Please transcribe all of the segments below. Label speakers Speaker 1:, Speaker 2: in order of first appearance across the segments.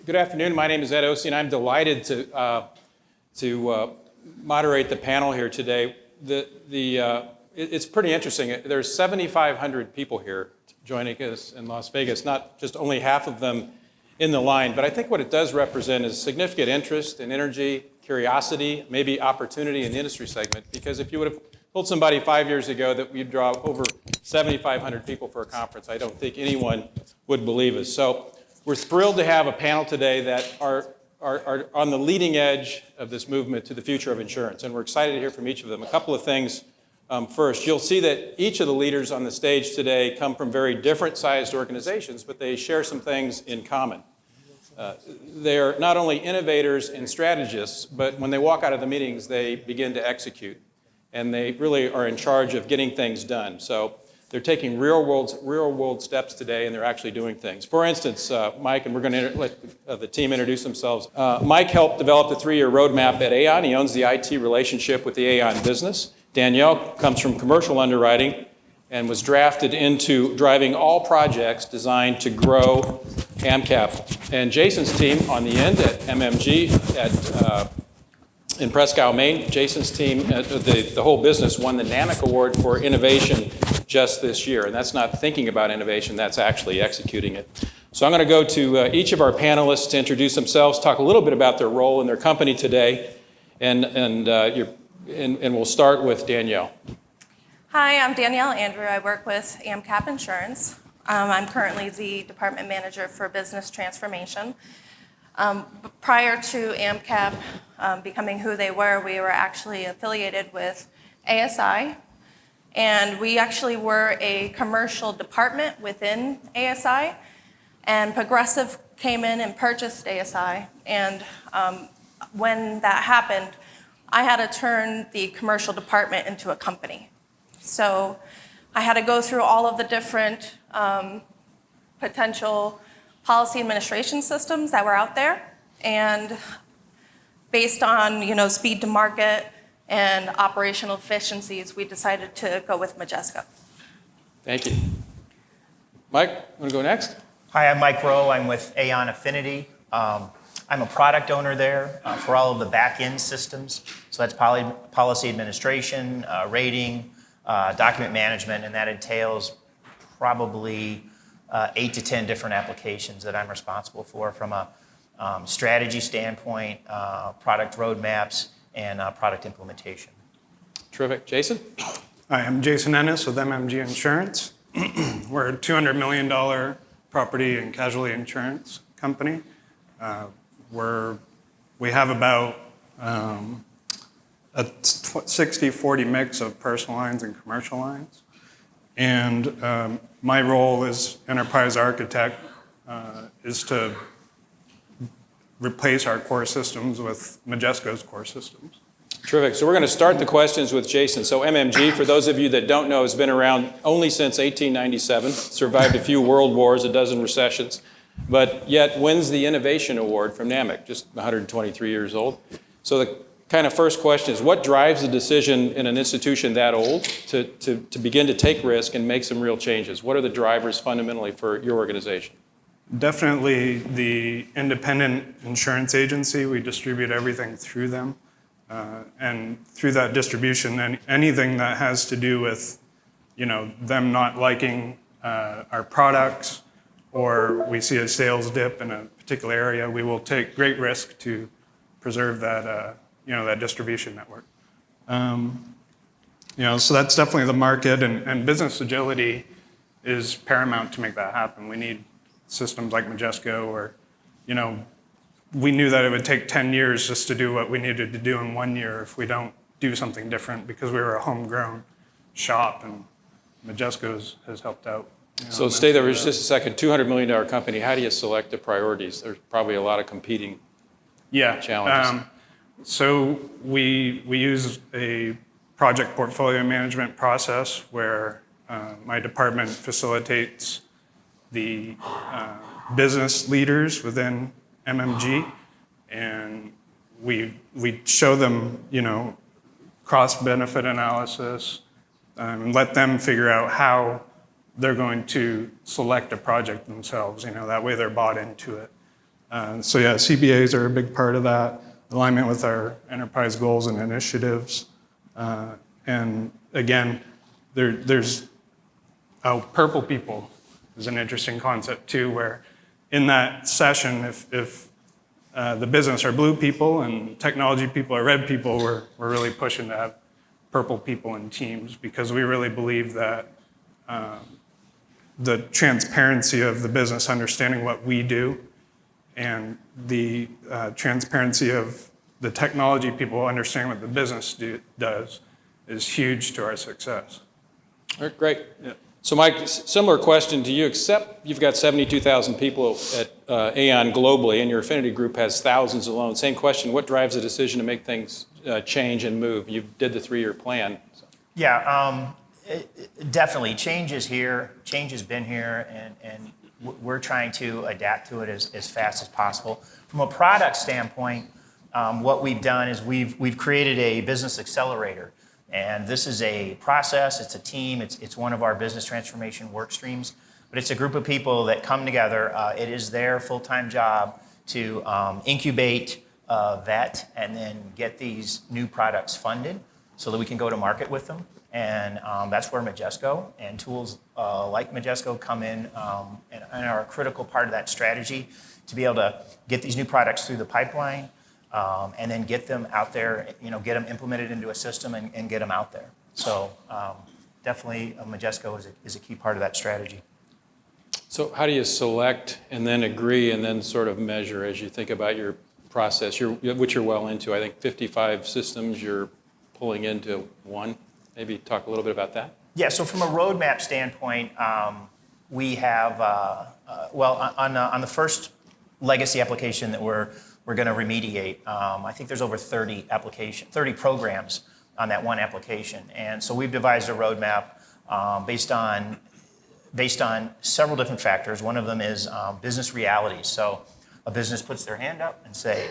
Speaker 1: Good afternoon. My name is Ed Ossie, and I'm delighted to moderate the panel here today. It's pretty interesting. There's 7,500 people here joining us in Las Vegas, not just only half of them in the line, but I think what it does represent is significant interest and energy, curiosity, maybe opportunity in the industry segment. Because if you would have told somebody 5 years ago that we'd draw over 7,500 people for a conference, I don't think anyone would believe us. So we're thrilled to have a panel today that are on the leading edge of this movement to the future of insurance, and we're excited to hear from each of them. A couple of things. First, you'll see that each of the leaders on the stage today come from very different sized organizations, but they share some things in common. They're not only innovators and strategists, but when they walk out of the meetings, they begin to execute. And they really are in charge of getting things done. So they're taking real world steps today, and they're actually doing things. For instance, Mike, and we're going to let the team introduce themselves. Mike helped develop the 3-year roadmap at Aon. He owns the IT relationship with the Aon business. Danielle comes from commercial underwriting and was drafted into driving all projects designed to grow AMCAP. And Jason's team on the end at MMG in Presque Maine. Jason's team, the whole business, won the NAMIC Award for innovation just this year. And that's not thinking about innovation, that's actually executing it. So I'm going to go to each of our panelists to introduce themselves, talk a little bit about their role in their company today, and we'll start with Danielle.
Speaker 2: Hi, I'm Danielle Andrew. I work with AMCAP Insurance. I'm currently the department manager for business transformation. Prior to AMCAP becoming who they were, we were actually affiliated with ASI, and we actually were a commercial department within ASI, and Progressive came in and purchased ASI, and when that happened, I had to turn the commercial department into a company. So I had to go through all of the different potential policy administration systems that were out there, and based on speed to market and operational efficiencies, we decided to go with Majesco.
Speaker 1: Thank you. Mike, want to go next?
Speaker 3: Hi, I'm Mike Rowe. I'm with Aon Affinity. I'm a product owner there for all of the back-end systems. So that's policy administration, rating, document management, and that entails probably 8 to 10 different applications that I'm responsible for from a strategy standpoint, product roadmaps, and product implementation.
Speaker 1: Terrific. Jason?
Speaker 4: Hi, I'm Jason Ennis with MMG Insurance. We're a $200 million property and casualty insurance company. We have about a 60-40 mix of personal lines and commercial lines. And my role as enterprise architect is to replace our core systems with Majesco's core systems.
Speaker 1: Terrific. So we're going to start the questions with Jason. So MMG, for those of you that don't know, has been around only since 1897, survived a few world wars, a dozen recessions, but yet wins the Innovation Award from NAMIC, just 123 years old. So the kind of first question is, what drives the decision in an institution that old to begin to take risk and make some real changes? What are the drivers fundamentally for your organization?
Speaker 4: Definitely the independent insurance agency. We distribute everything through them. And through that distribution, anything that has to do with them not liking our products, or we see a sales dip in a particular area, we will take great risk to preserve that that distribution network. So that's definitely the market, and business agility is paramount to make that happen. We need systems like Majesco, or we knew that it would take 10 years just to do what we needed to do in 1 year if we don't do something different, because we were a homegrown shop, and Majesco has helped out.
Speaker 1: So stay there for just a second. $200 million company, how do you select the priorities? There's probably a lot of competing challenges.
Speaker 4: So we use a project portfolio management process where my department facilitates the business leaders within MMG, and we show them cross-benefit analysis, and let them figure out how they're going to select a project themselves. That way they're bought into it. So yeah, CBAs are a big part of that, alignment with our enterprise goals and initiatives. And again, there's purple people is an interesting concept too, where in that session, if the business are blue people and technology people are red people, we're really pushing to have purple people in teams, because we really believe that the transparency of the business understanding what we do and the transparency of the technology people understanding what the business does is huge to our success.
Speaker 1: All right, great.
Speaker 4: Yeah.
Speaker 1: So Mike, similar question to you, except you've got 72,000 people at Aon globally, and your affinity group has thousands alone. Same question, what drives the decision to make things change and move? You did the 3-year plan.
Speaker 3: Yeah, definitely. Change is here. Change has been here, and we're trying to adapt to it as fast as possible. From a product standpoint, what we've done is we've created a business accelerator. And this is a process, it's a team, it's one of our business transformation work streams, but it's a group of people that come together. It is their full-time job to incubate, vet, and then get these new products funded so that we can go to market with them. And that's where Majesco and tools like Majesco come in and are a critical part of that strategy to be able to get these new products through the pipeline, and then get them out there, get them implemented into a system and get them out there. So definitely Majesco is a key part of that strategy.
Speaker 1: So how do you select and then agree and then sort of measure as you think about your process, which you're well into? I think 55 systems you're pulling into one. Maybe talk a little bit about that.
Speaker 3: Yeah, so from a roadmap standpoint, we have, on the first legacy application that we're going to remediate, I think there's over 30 programs on that one application. And so we've devised a roadmap based on several different factors. One of them is business realities. So a business puts their hand up and say,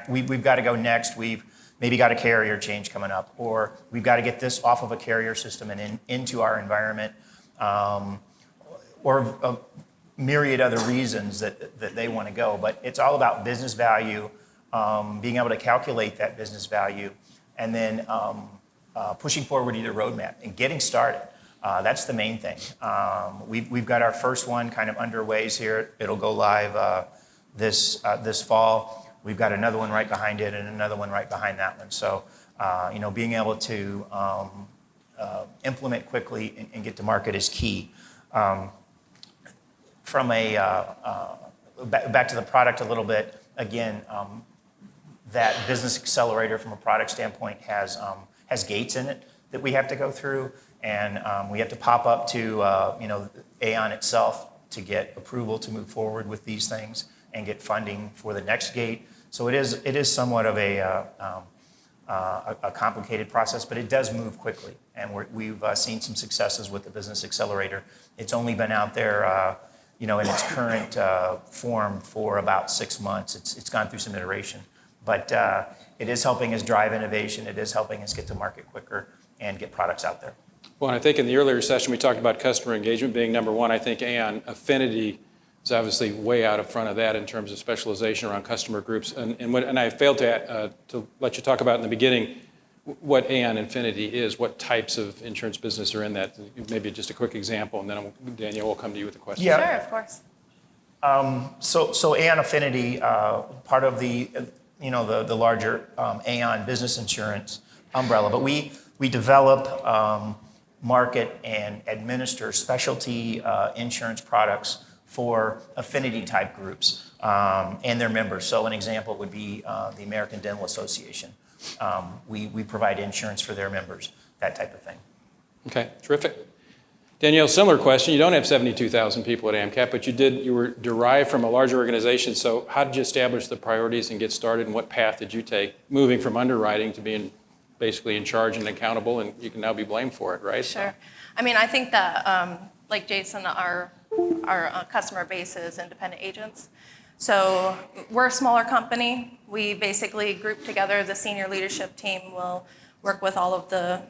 Speaker 3: we've got to go next. We've maybe got a carrier change coming up, or we've got to get this off of a carrier system and into our environment, or a myriad other reasons that they want to go. But it's all about business value, being able to calculate that business value, and then pushing forward either roadmap and getting started. That's the main thing. We've got our first one kind of underways here. It'll go live this fall. We've got another one right behind it and another one right behind that one. So, being able to implement quickly and get to market is key. From back to the product a little bit, again, that business accelerator from a product standpoint has gates in it that we have to go through, and we have to pop up to Aon itself to get approval to move forward with these things and get funding for the next gate. So it is somewhat of a complicated process, but it does move quickly, and we've seen some successes with the business accelerator. It's only been out there, in its current form for about 6 months. It's gone through some iteration, but it is helping us drive innovation. It is helping us get to market quicker and get products out there.
Speaker 1: Well, and I think in the earlier session we talked about customer engagement being number one. I think Aon Affinity is obviously way out in front of that in terms of specialization around customer groups. And I failed to let you talk about in the beginning what Aon Affinity is, what types of insurance business are in that. Maybe just a quick example, and then Danielle will come to you with a question.
Speaker 3: Yeah.
Speaker 2: Sure, of course.
Speaker 3: So Aon Affinity, part of the larger Aon Business Insurance umbrella, but we develop, market, and administer specialty insurance products for affinity type groups and their members. So an example would be the American Dental Association. We provide insurance for their members, that type of thing.
Speaker 1: Okay, terrific. Danielle, similar question. You don't have 72,000 people at AMCAP, but you were derived from a larger organization. So how did you establish the priorities and get started, and what path did you take, moving from underwriting to being basically in charge and accountable, and you can now be blamed for it, right?
Speaker 2: Sure. I mean, I think that, like Jason, our customer base is independent agents. So we're a smaller company. We basically group together. The senior leadership team will work with all of the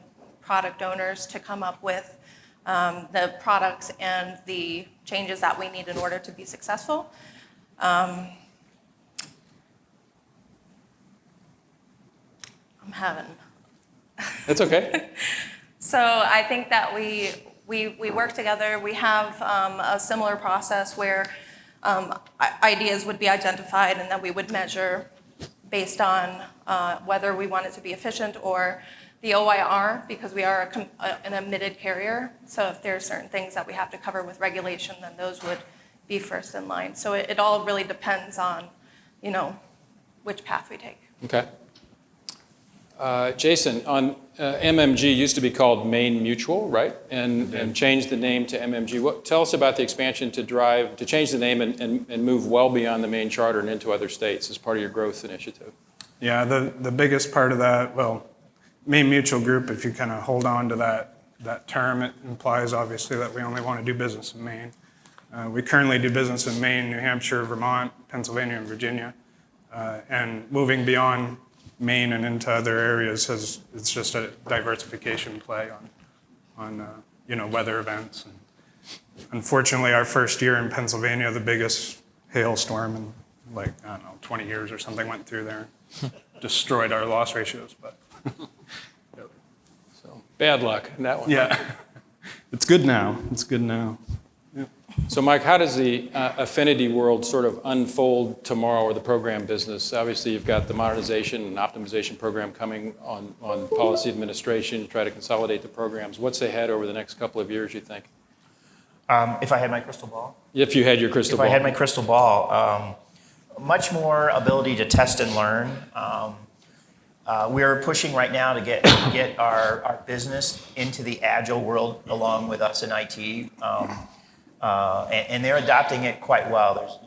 Speaker 2: product owners to come up with the products and the changes that we need in order to be successful. I'm having.
Speaker 1: That's okay.
Speaker 2: So I think that we work together. We have a similar process where ideas would be identified and then we would measure based on whether we want it to be efficient or the OIR, because we are an admitted carrier. So if there are certain things that we have to cover with regulation, then those would be first in line. So it all really depends on, which path we take.
Speaker 1: Okay. Jason, on MMG used to be called Maine Mutual, right? And changed the name to MMG. Tell us about the expansion to change the name and move well beyond the Maine charter and into other states as part of your growth initiative.
Speaker 4: Yeah, the biggest part of that, well, Maine Mutual Group, if you kind of hold on to that term, it implies obviously that we only want to do business in Maine. We currently do business in Maine, New Hampshire, Vermont, Pennsylvania, and Virginia. And moving beyond Maine and into other areas it's just a diversification play on weather events. And unfortunately, our first year in Pennsylvania, the biggest hailstorm in 20 years or something went through there, destroyed our loss ratios. But yep.
Speaker 1: So bad luck in that one.
Speaker 4: Yeah, it's good now. It's good now.
Speaker 1: So Mike, how does the affinity world sort of unfold tomorrow, or the program business? Obviously, you've got the modernization and optimization program coming on policy administration to try to consolidate the programs. What's ahead over the next couple of years, you think?
Speaker 3: If I had my crystal ball?
Speaker 1: If you had your crystal ball.
Speaker 3: If I had my crystal ball, much more ability to test and learn. We're pushing right now to get our business into the agile world along with us in IT. And they're adopting it quite well.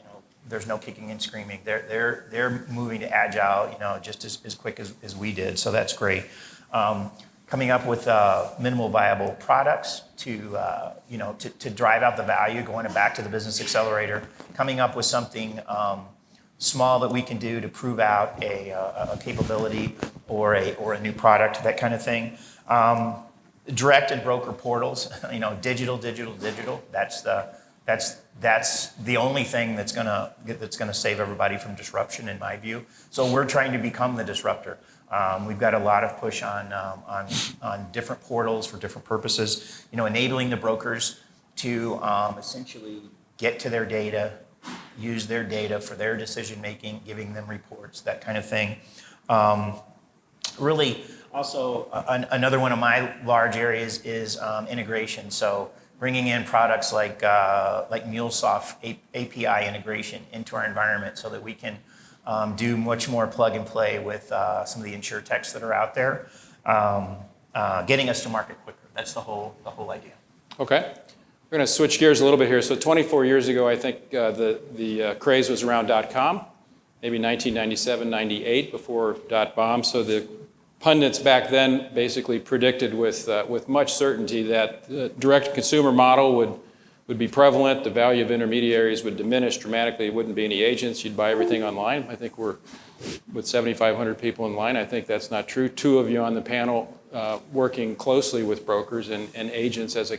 Speaker 3: There's no kicking and screaming. They're moving to agile, just as quick as we did. So that's great. Coming up with minimal viable products to drive out the value. Going back to the business accelerator. Coming up with something small that we can do to prove out a capability or a new product, that kind of thing. Direct and broker portals, digital. That's the only thing that's gonna save everybody from disruption, in my view. So we're trying to become the disruptor. We've got a lot of push on different portals for different purposes. Enabling the brokers to essentially get to their data, use their data for their decision making, giving them reports, that kind of thing. Really. Also, another one of my large areas is integration. So bringing in products like MuleSoft API integration into our environment so that we can do much more plug and play with some of the insurtechs that are out there, getting us to market quicker. That's the whole idea.
Speaker 1: Okay. We're going to switch gears a little bit here. So 24 years ago, I think the craze was around .com, maybe 1997, 98, before .bomb. So the pundits back then basically predicted with much certainty that the direct-to-consumer model would be prevalent, the value of intermediaries would diminish dramatically, there wouldn't be any agents, you'd buy everything online. I think we're, with 7,500 people in line, I think that's not true. Two of you on the panel working closely with brokers and agents as a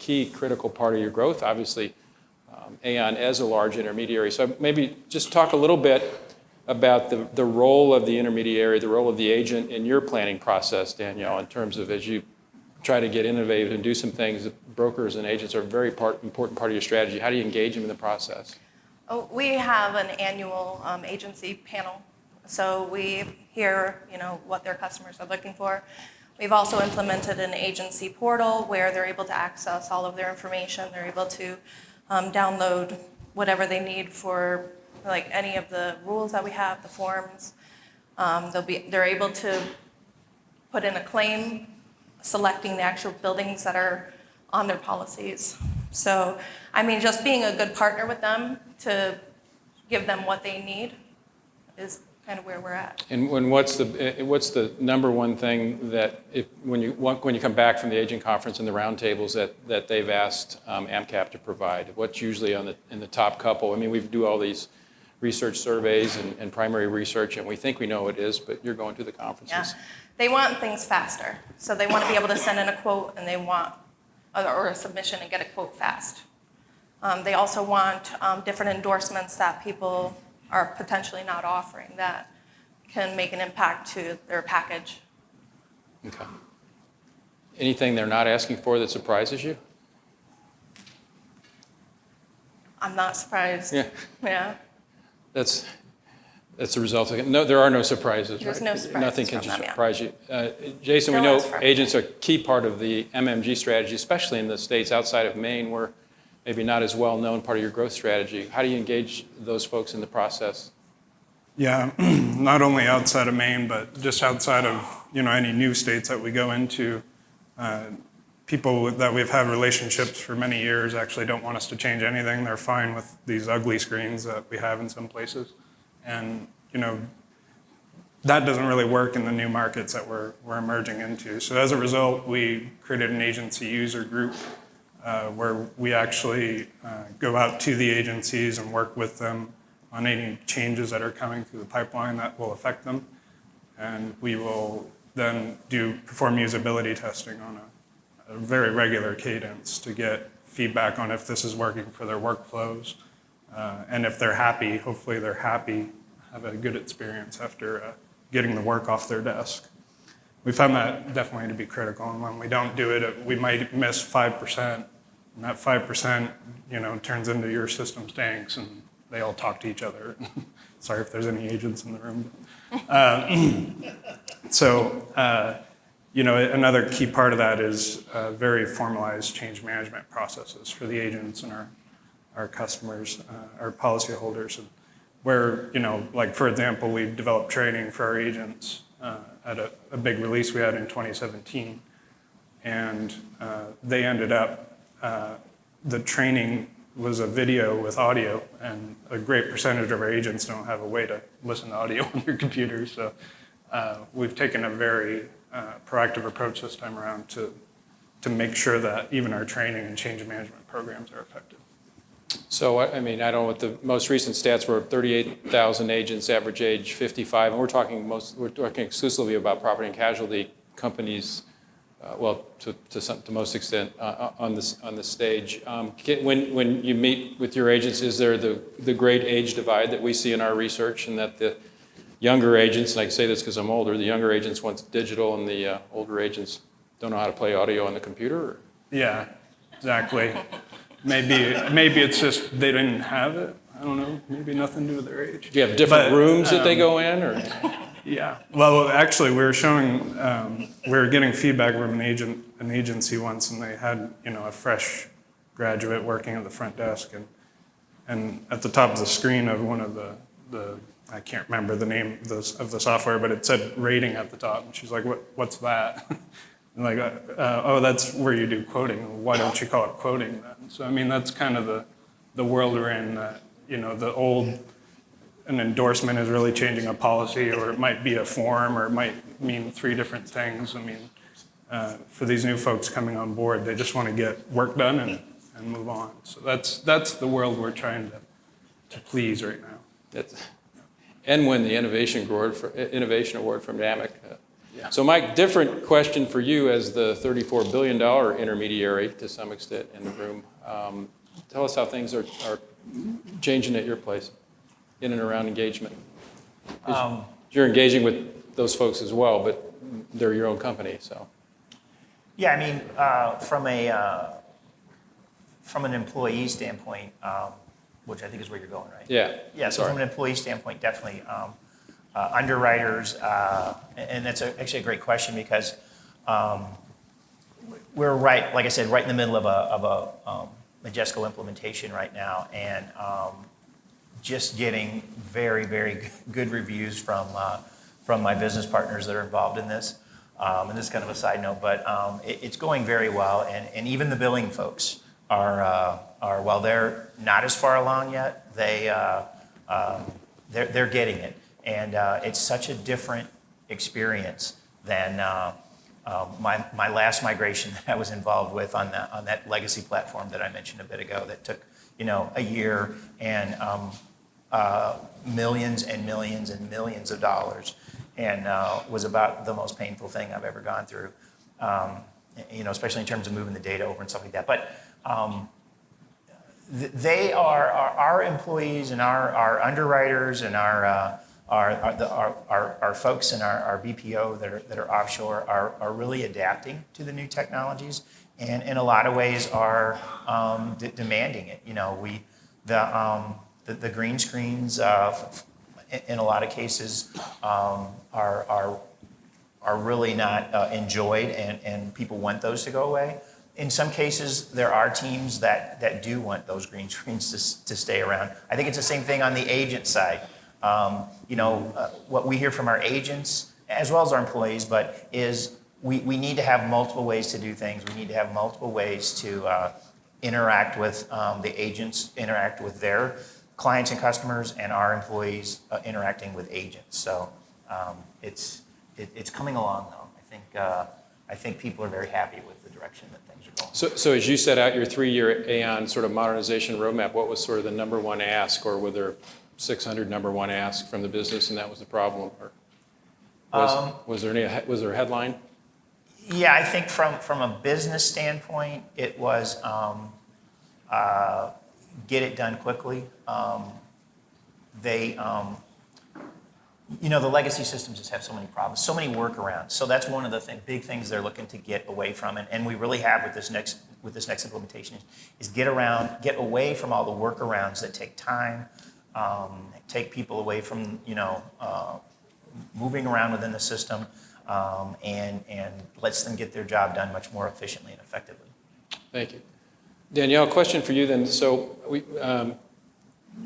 Speaker 1: key critical part of your growth. Obviously, Aon as a large intermediary. So maybe just talk a little bit about the role of the intermediary, the role of the agent in your planning process, Danielle, in terms of as you try to get innovative and do some things that brokers and agents are a very important part of your strategy. How do you engage them in the process?
Speaker 2: Oh, we have an annual agency panel. So we hear, what their customers are looking for. We've also implemented an agency portal where they're able to access all of their information. They're able to download whatever they need for like any of the rules that we have, the forms. They're able to put in a claim, selecting the actual buildings that are on their policies. So, just being a good partner with them to give them what they need is kind of where we're at.
Speaker 1: And what's the number one thing that when you come back from the agent conference and the roundtables that they've asked AMCAP to provide? What's usually in the top couple? We do all these research surveys and primary research, and we think we know what it is, but you're going to the conferences.
Speaker 2: Yeah, they want things faster. So they want to be able to send in a quote and they want, or a submission and get a quote fast. They also want different endorsements that people are potentially not offering that can make an impact to their package.
Speaker 1: Okay. Anything they're not asking for that surprises you?
Speaker 2: I'm not surprised.
Speaker 1: Yeah.
Speaker 2: Yeah.
Speaker 1: That's the result of it. No, there are no surprises,
Speaker 2: There's
Speaker 1: right?
Speaker 2: no surprises
Speaker 1: Nothing can
Speaker 2: from
Speaker 1: just
Speaker 2: them, yeah.
Speaker 1: surprise you. Jason, we
Speaker 2: No
Speaker 1: know
Speaker 2: one's surprised.
Speaker 1: agents are a key part of the MMG strategy, especially in the states outside of Maine, where maybe not as well known part of your growth strategy. How do you engage those folks in the process?
Speaker 4: Yeah, not only outside of Maine, but just outside of any new states that we go into. People that we've had relationships for many years actually don't want us to change anything. They're fine with these ugly screens that we have in some places, and that doesn't really work in the new markets that we're emerging into. So as a result, we created an agency user group where we actually go out to the agencies and work with them on any changes that are coming through the pipeline that will affect them. And we will then perform usability testing on a very regular cadence to get feedback on if this is working for their workflows. And if they're happy, hopefully they're happy, have a good experience after getting the work off their desk. We found that definitely to be critical. And when we don't do it, we might miss 5%. And that 5%, turns into your system stinks and they all talk to each other. Sorry if there's any agents in the room. Another key part of that is very formalized change management processes for the agents and our customers, our policyholders. And where, like for example, we developed training for our agents at a big release we had in 2017. And they ended up, the training was a video with audio, and a great percentage of our agents don't have a way to listen to audio on their computer. So we've taken a very proactive approach this time around to make sure that even our training and change management programs are effective.
Speaker 1: So, I don't know what the most recent stats were, 38,000 agents, average age 55, and we're talking exclusively about property and casualty companies, to most extent on the stage. When you meet with your agents, is there the great age divide that we see in our research, and that the younger agents, and I say this because I'm older, the younger agents want digital and the older agents don't know how to play audio on the computer? Or?
Speaker 4: Yeah, exactly. Maybe it's just they didn't have it. I don't know. Maybe nothing to do with their age.
Speaker 1: Do you have different rooms that they go in, or?
Speaker 4: Yeah. Well, actually, we were getting feedback from an agency once, and they had a fresh graduate working at the front desk, and at the top of the screen of one of the I can't remember the name of the software, but it said rating at the top, and she's like, "What's that?" And like, "Oh, that's where you do quoting. Why don't you call it quoting then?" So that's kind of the world we're in. An endorsement is really changing a policy, or it might be a form, or it might mean three different things. For these new folks coming on board, they just want to get work done and move on. So that's the world we're trying to please right now.
Speaker 1: And win the Innovation Award from DAMIC. Yeah. So Mike, different question for you as the $34 billion intermediary to some extent in the room. Tell us how things are changing at your place in and around engagement. You're engaging with those folks as well, but they're your own company, so.
Speaker 3: Yeah, from an employee standpoint, which I think is where you're going, right?
Speaker 1: Yeah.
Speaker 3: Yeah, so from an employee standpoint, definitely. Underwriters, and that's actually a great question because we're right, like I said, right in the middle of a Majesco implementation right now, and just getting very, very good reviews from my business partners that are involved in this. And this is kind of a side note, but it's going very well, and even the billing folks are while they're not as far along yet, they're getting it, and it's such a different experience than my last migration that I was involved with on that legacy platform that I mentioned a bit ago that took a year and millions and millions and millions of dollars, and was about the most painful thing I've ever gone through, especially in terms of moving the data over and stuff like that. But they are our employees and our underwriters and our our folks in our BPO that are offshore are really adapting to the new technologies, and in a lot of ways are demanding it. You know, the green screens in a lot of cases are really not enjoyed, and people want those to go away. In some cases, there are teams that do want those green screens to stay around. I think it's the same thing on the agent side. What we hear from our agents, as well as our employees, but is we need to have multiple ways to do things. We need to have multiple ways to interact with the agents, interact with their clients and customers, and our employees interacting with agents. So it's coming along, though. I think people are very happy with the direction that things are going.
Speaker 1: So as you set out your 3-year Aon sort of modernization roadmap, what was sort of the number one ask, or were there 600 number one asks from the business, and that was the problem? Or was there a headline?
Speaker 3: Yeah, I think from a business standpoint, it was get it done quickly. The legacy systems just have so many problems, so many workarounds. So that's one of the big things they're looking to get away from, and we really have with this next implementation is get away from all the workarounds that take time, take people away from moving around within the system, and lets them get their job done much more efficiently and effectively.
Speaker 1: Thank you. Danielle, question for you then. So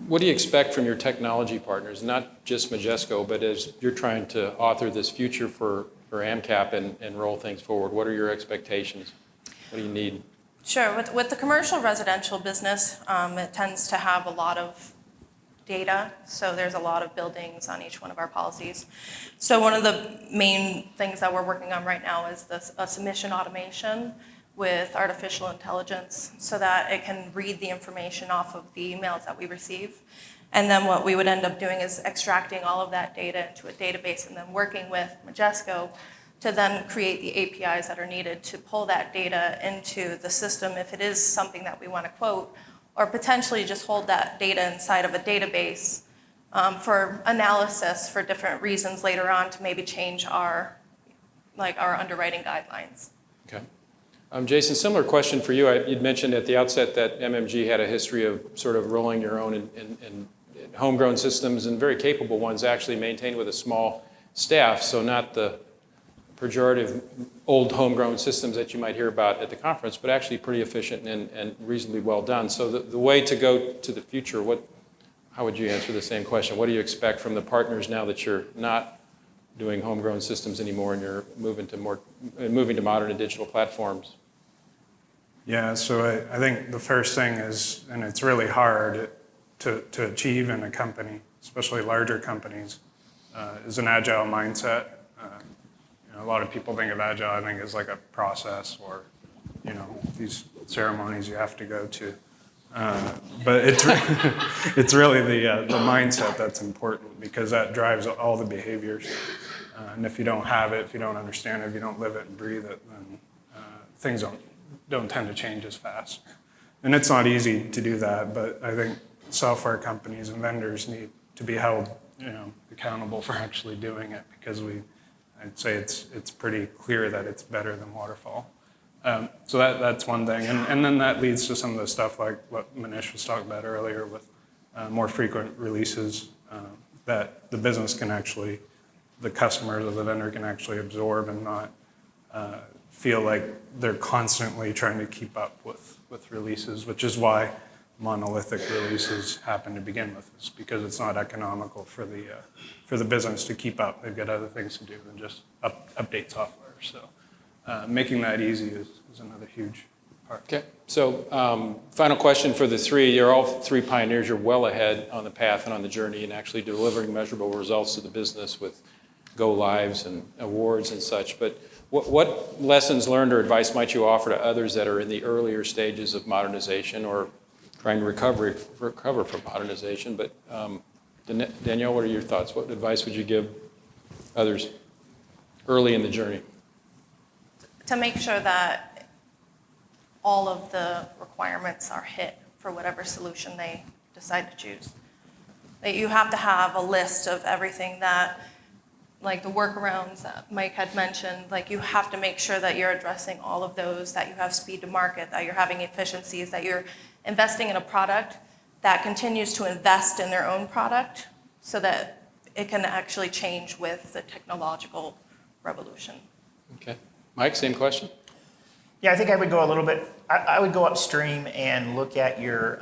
Speaker 1: what do you expect from your technology partners, not just Majesco, but as you're trying to author this future for AMCAP and roll things forward? What are your expectations? What do you need?
Speaker 2: Sure. With the commercial residential business, it tends to have a lot of data, so there's a lot of buildings on each one of our policies. So one of the main things that we're working on right now is a submission automation with artificial intelligence so that it can read the information off of the emails that we receive. And then what we would end up doing is extracting all of that data into a database and then working with Majesco to then create the APIs that are needed to pull that data into the system if it is something that we want to quote, or potentially just hold that data inside of a database for analysis for different reasons later on to maybe change our underwriting guidelines.
Speaker 1: Okay. Jason, similar question for you. You'd mentioned at the outset that MMG had a history of sort of rolling your own and homegrown systems, and very capable ones actually maintained with a small staff, so not the pejorative old homegrown systems that you might hear about at the conference, but actually pretty efficient and reasonably well done. So the way to go to the future, how would you answer the same question? What do you expect from the partners now that you're not doing homegrown systems anymore and you're moving to modern and digital platforms?
Speaker 4: Yeah, so I think the first thing is, and it's really hard to achieve in a company, especially larger companies, is an agile mindset. A lot of people think of agile, I think, as like a process or, these ceremonies you have to go to. But it's really the mindset that's important, because that drives all the behaviors. And if you don't have it, if you don't understand it, if you don't live it and breathe it, then things don't tend to change as fast. And it's not easy to do that, but I think software companies and vendors need to be held accountable for actually doing it, because I'd say it's pretty clear that it's better than waterfall. So that's one thing. And then that leads to some of the stuff like what Manish was talking about earlier with more frequent releases that the business can actually, the customers or the vendor can actually absorb and not feel like they're constantly trying to keep up with releases, which is why monolithic releases happen to begin with, is because it's not economical for the business to keep up. They've got other things to do than just update software. So making that easy is another huge part.
Speaker 1: Okay, so final question for the three. You're all three pioneers. You're well ahead on the path and on the journey and actually delivering measurable results to the business with go lives and awards and such. But what lessons learned or advice might you offer to others that are in the earlier stages of modernization or trying to recover from modernization? But Danielle, what are your thoughts? What advice would you give others early in the journey?
Speaker 2: To make sure that all of the requirements are hit for whatever solution they decide to choose. that you have to have a list of everything that, like the workarounds that Mike had mentioned, like you have to make sure that you're addressing all of those, that you have speed to market, that you're having efficiencies, that you're investing in a product that continues to invest in their own product so that it can actually change with the technological revolution.
Speaker 1: Okay. Mike, same question?
Speaker 3: Yeah, I think I would go a little bit, I would go upstream and look at your,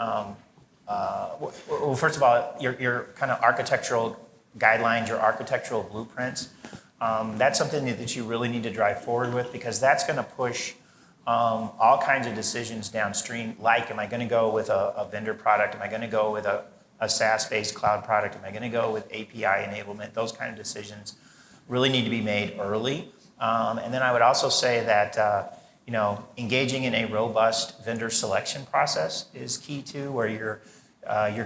Speaker 3: well, first of all, your kind of architectural guidelines, your architectural blueprints. That's something that you really need to drive forward with, because that's going to push all kinds of decisions downstream, like am I going to go with a vendor product? Am I going to go with a SaaS-based cloud product? Am I going to go with API enablement? Those kind of decisions really need to be made early. And then I would also say that engaging in a robust vendor selection process is key too, where you're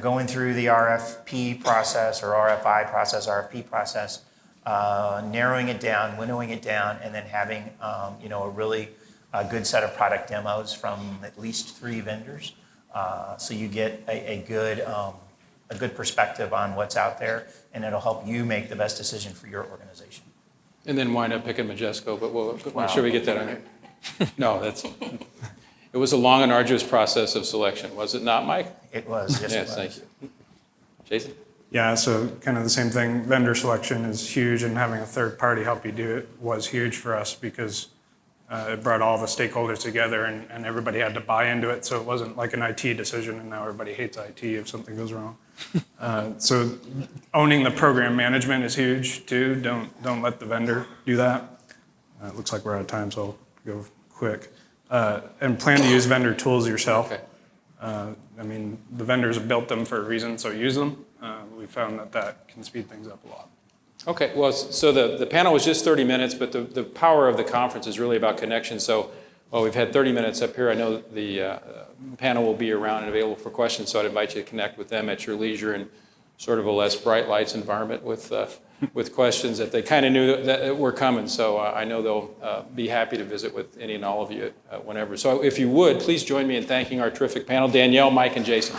Speaker 3: going through the RFP process or RFI process, RFP process, narrowing it down, winnowing it down, and then having a really good set of product demos from at least 3 vendors, so you get a good perspective on what's out there, and it'll help you make the best decision for your organization.
Speaker 1: And then wind up picking Majesco, but we'll make sure we get that on here. No, it was a long and arduous process of selection, was it not, Mike?
Speaker 3: It was, yes, it was.
Speaker 1: Thank you. Jason?
Speaker 4: Yeah, so kind of the same thing. Vendor selection is huge, and having a third party help you do it was huge for us, because it brought all the stakeholders together, and everybody had to buy into it. So it wasn't like an IT decision, and now everybody hates IT if something goes wrong. So owning the program management is huge too. Don't let the vendor do that. It looks like we're out of time, so I'll go quick. And plan to use vendor tools yourself.
Speaker 1: Okay.
Speaker 4: I mean, the vendors have built them for a reason, so use them. We found that can speed things up a lot.
Speaker 1: Okay, well, so the panel was just 30 minutes, but the power of the conference is really about connection. So, well, we've had 30 minutes up here. I know the panel will be around and available for questions, so I'd invite you to connect with them at your leisure in sort of a less bright lights environment with questions that they kind of knew that were coming. So I know they'll be happy to visit with any and all of you whenever. So if you would, please join me in thanking our terrific panel, Danielle, Mike, and Jason.